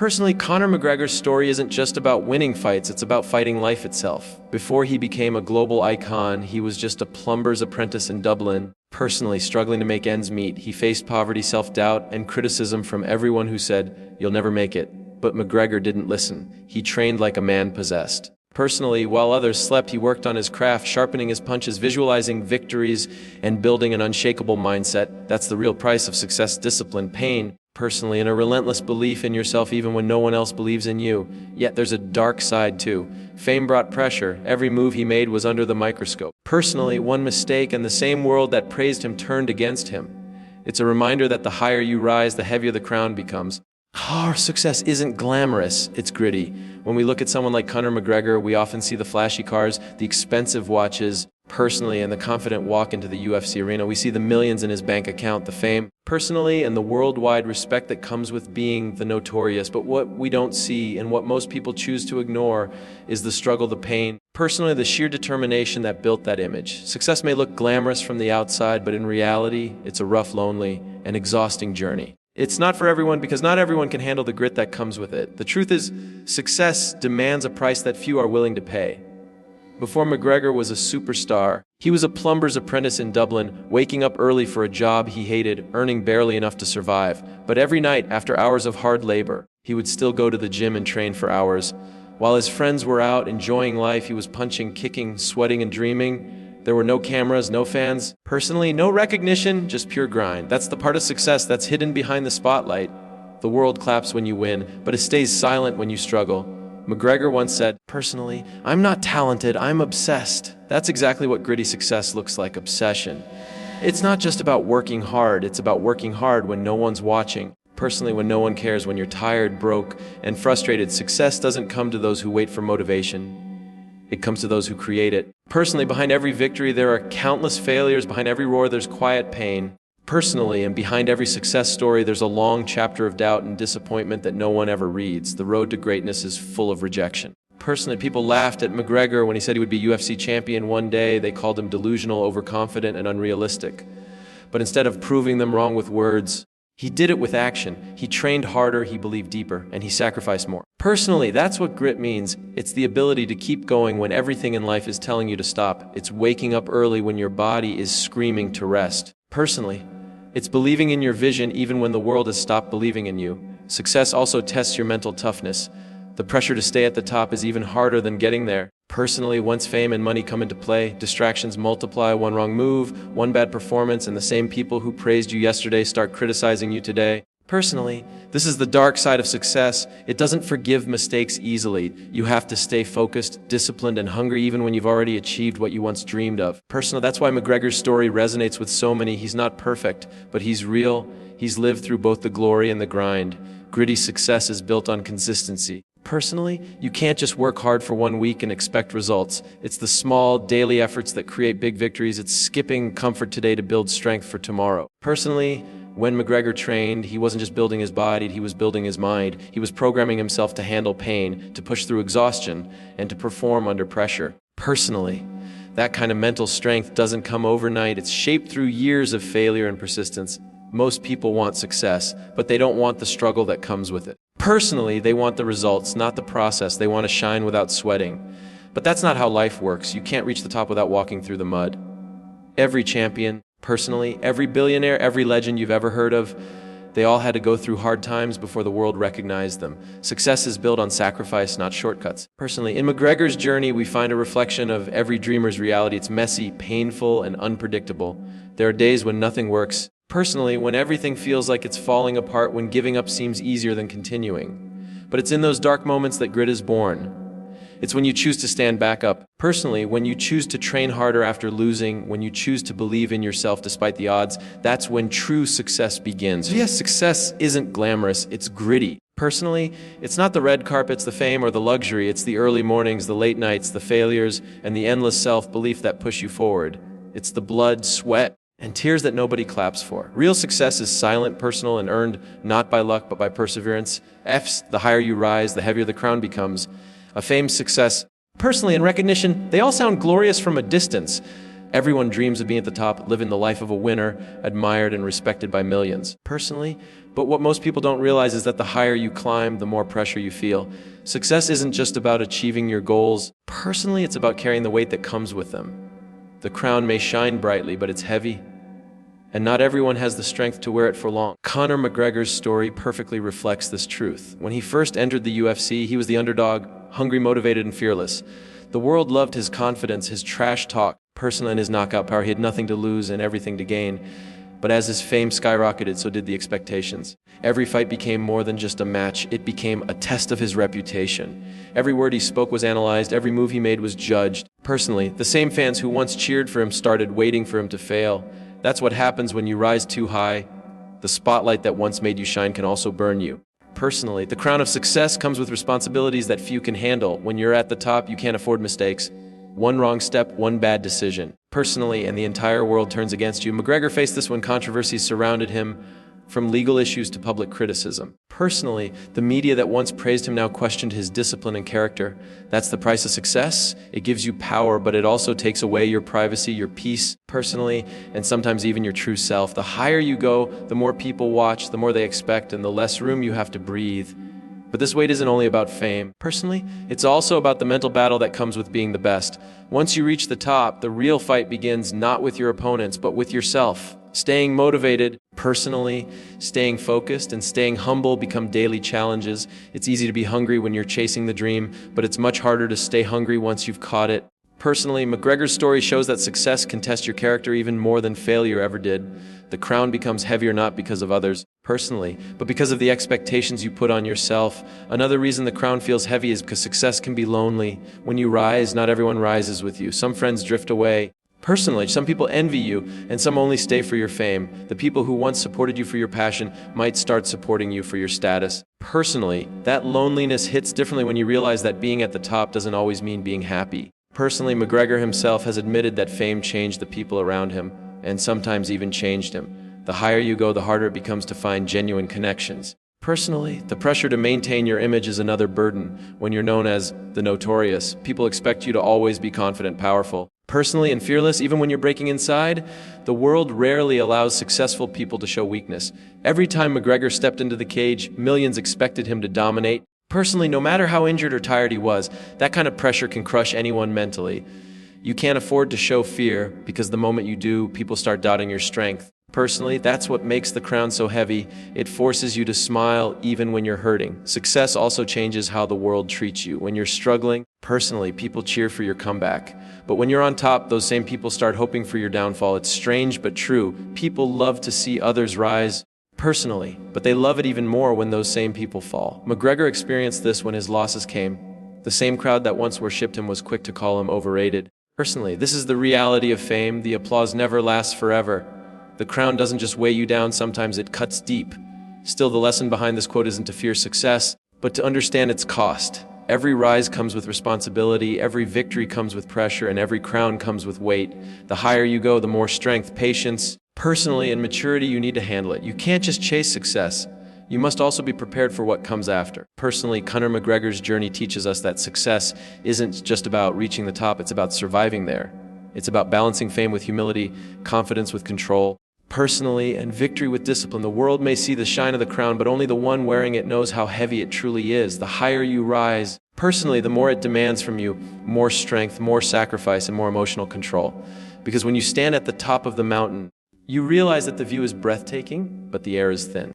Personally, Conor McGregor's story isn't just about winning fights, it's about fighting life itself. Before he became a global icon, he was just a plumber's apprentice in Dublin. Personally, struggling to make ends meet, he faced poverty, self-doubt, and criticism from everyone who said, "You'll never make it." But McGregor didn't listen. He trained like a man possessed. Personally, while others slept, he worked on his craft, sharpening his punches, visualizing victories, and building an unshakable mindset. That's the real price of success: discipline, pain. Personally, and a relentless belief in yourself even when no one else believes in you. Yet there's a dark side too. Fame brought pressure. Every move he made was under the microscope. Personally, one mistake and the same world that praised him turned against him. It's a reminder that the higher you rise, the heavier the crown becomes. Our success isn't glamorous, it's gritty. When we look at someone like Conor McGregor, we often see the flashy cars, the expensive watches, personally, and the confident walk into the UFC arena. We see the millions in his bank account, the fame, personally, and the worldwide respect that comes with being the Notorious. But what we don't see, and what most people choose to ignore, is the struggle, the pain, personally, the sheer determination that built that image. Success may look glamorous from the outside, but in reality, it's a rough, lonely, and exhausting journey. It's not for everyone because not everyone can handle the grit that comes with it. The truth is, success demands a price that few are willing to pay. Before McGregor was a superstar, he was a plumber's apprentice in Dublin, waking up early for a job he hated, earning barely enough to survive. But every night, after hours of hard labor, he would still go to the gym and train for hours. While his friends were out enjoying life, he was punching, kicking, sweating, and dreaming. There were no cameras, no fans. Personally, no recognition, just pure grind. That's the part of success that's hidden behind the spotlight. The world claps when you win, but it stays silent when you struggle. McGregor once said, "Personally, I'm not talented, I'm obsessed." That's exactly what gritty success looks like: obsession. It's not just about working hard, it's about working hard when no one's watching. Personally, when no one cares, when you're tired, broke, and frustrated. Success doesn't come to those who wait for motivation. It comes to those who create it. Personally, behind every victory, there are countless failures. Behind every roar, there's quiet pain. Personally, and behind every success story, there's a long chapter of doubt and disappointment that no one ever reads. The road to greatness is full of rejection. Personally, people laughed at McGregor when he said he would be UFC champion one day. They called him delusional, overconfident, and unrealistic. But instead of proving them wrong with words, he did it with action. He trained harder, he believed deeper, and he sacrificed more. Personally, that's what grit means. It's the ability to keep going when everything in life is telling you to stop. It's waking up early when your body is screaming to rest. Personally, it's believing in your vision even when the world has stopped believing in you. Success also tests your mental toughness. The pressure to stay at the top is even harder than getting there. Personally, once fame and money come into play, distractions multiply. One wrong move, one bad performance, and the same people who praised you yesterday start criticizing you today. Personally, this is the dark side of success. It doesn't forgive mistakes easily. You have to stay focused, disciplined, and hungry even when you've already achieved what you once dreamed of. Personally, that's why McGregor's story resonates with so many. He's not perfect, but he's real. He's lived through both the glory and the grind. Gritty success is built on consistency. Personally, you can't just work hard for 1 week and expect results. It's the small, daily efforts that create big victories. It's skipping comfort today to build strength for tomorrow. Personally, when McGregor trained, he wasn't just building his body, he was building his mind. He was programming himself to handle pain, to push through exhaustion, and to perform under pressure. Personally, that kind of mental strength doesn't come overnight. It's shaped through years of failure and persistence. Most people want success, but they don't want the struggle that comes with it. Personally, they want the results, not the process. They want to shine without sweating. But that's not how life works. You can't reach the top without walking through the mud. Every champion, personally, every billionaire, every legend you've ever heard of, they all had to go through hard times before the world recognized them. Success is built on sacrifice, not shortcuts. Personally, in McGregor's journey, we find a reflection of every dreamer's reality. It's messy, painful, and unpredictable. There are days when nothing works. Personally, when everything feels like it's falling apart, when giving up seems easier than continuing. But it's in those dark moments that grit is born. It's when you choose to stand back up. Personally, when you choose to train harder after losing, when you choose to believe in yourself despite the odds, that's when true success begins. Yes, success isn't glamorous, it's gritty. Personally, it's not the red carpets, the fame, or the luxury. It's the early mornings, the late nights, the failures, and the endless self-belief that push you forward. It's the blood, sweat, and tears that nobody claps for. Real success is silent, personal, and earned not by luck but by perseverance. The higher you rise, the heavier the crown becomes. A famed success, personally, and recognition, they all sound glorious from a distance. Everyone dreams of being at the top, living the life of a winner, admired and respected by millions. Personally, But what most people don't realize is that the higher you climb, the more pressure you feel. Success isn't just about achieving your goals. Personally, it's about carrying the weight that comes with them. The crown may shine brightly, but it's heavy, and not everyone has the strength to wear it for long. Conor McGregor's story perfectly reflects this truth. When he first entered the UFC, he was the underdog, hungry, motivated, and fearless. The world loved his confidence, his trash talk, personal, and his knockout power. He had nothing to lose and everything to gain. But as his fame skyrocketed, so did the expectations. Every fight became more than just a match. It became a test of his reputation. Every word he spoke was analyzed. Every move he made was judged. Personally, the same fans who once cheered for him started waiting for him to fail. That's what happens when you rise too high. The spotlight that once made you shine can also burn you. Personally, the crown of success comes with responsibilities that few can handle. When you're at the top, you can't afford mistakes. One wrong step, one bad decision. Personally, and the entire world turns against you. McGregor faced this when controversies surrounded him, from legal issues to public criticism. Personally, the media that once praised him now questioned his discipline and character. That's the price of success. It gives you power, but it also takes away your privacy, your peace, personally, and sometimes even your true self. The higher you go, the more people watch, the more they expect, and the less room you have to breathe. But this weight isn't only about fame. Personally, it's also about the mental battle that comes with being the best. Once you reach the top, the real fight begins not with your opponents, but with yourself. Staying motivated, personally, staying focused, and staying humble become daily challenges. It's easy to be hungry when you're chasing the dream, but it's much harder to stay hungry once you've caught it. Personally, McGregor's story shows that success can test your character even more than failure ever did. The crown becomes heavier not because of others, personally, but because of the expectations you put on yourself. Another reason the crown feels heavy is because success can be lonely. When you rise, not everyone rises with you. Some friends drift away. Personally, some people envy you, and some only stay for your fame. The people who once supported you for your passion might start supporting you for your status. Personally, that loneliness hits differently when you realize that being at the top doesn't always mean being happy. Personally, McGregor himself has admitted that fame changed the people around him, and sometimes even changed him. The higher you go, the harder it becomes to find genuine connections. Personally, the pressure to maintain your image is another burden. When you're known as the Notorious, people expect you to always be confident, powerful, personally, and fearless. Even when you're breaking inside, the world rarely allows successful people to show weakness. Every time McGregor stepped into the cage, millions expected him to dominate. Personally, no matter how injured or tired he was, that kind of pressure can crush anyone mentally. You can't afford to show fear, because the moment you do, people start doubting your strength. Personally, that's what makes the crown so heavy. It forces you to smile even when you're hurting. Success also changes how the world treats you. When you're struggling, personally, people cheer for your comeback. But when you're on top, those same people start hoping for your downfall. It's strange but true. People love to see others rise, personally, but they love it even more when those same people fall. McGregor experienced this when his losses came. The same crowd that once worshipped him was quick to call him overrated. Personally, this is the reality of fame. The applause never lasts forever. The crown doesn't just weigh you down, sometimes it cuts deep. Still, the lesson behind this quote isn't to fear success, but to understand its cost. Every rise comes with responsibility, every victory comes with pressure, and every crown comes with weight. The higher you go, the more strength, patience, personally, and maturity you need to handle it. You can't just chase success. You must also be prepared for what comes after. Personally, Conor McGregor's journey teaches us that success isn't just about reaching the top, it's about surviving there. It's about balancing fame with humility, confidence with control, personally, and victory with discipline. The world may see the shine of the crown, but only the one wearing it knows how heavy it truly is. The higher you rise, personally, the more it demands from you, more strength, more sacrifice, and more emotional control. Because when you stand at the top of the mountain, you realize that the view is breathtaking, but the air is thin.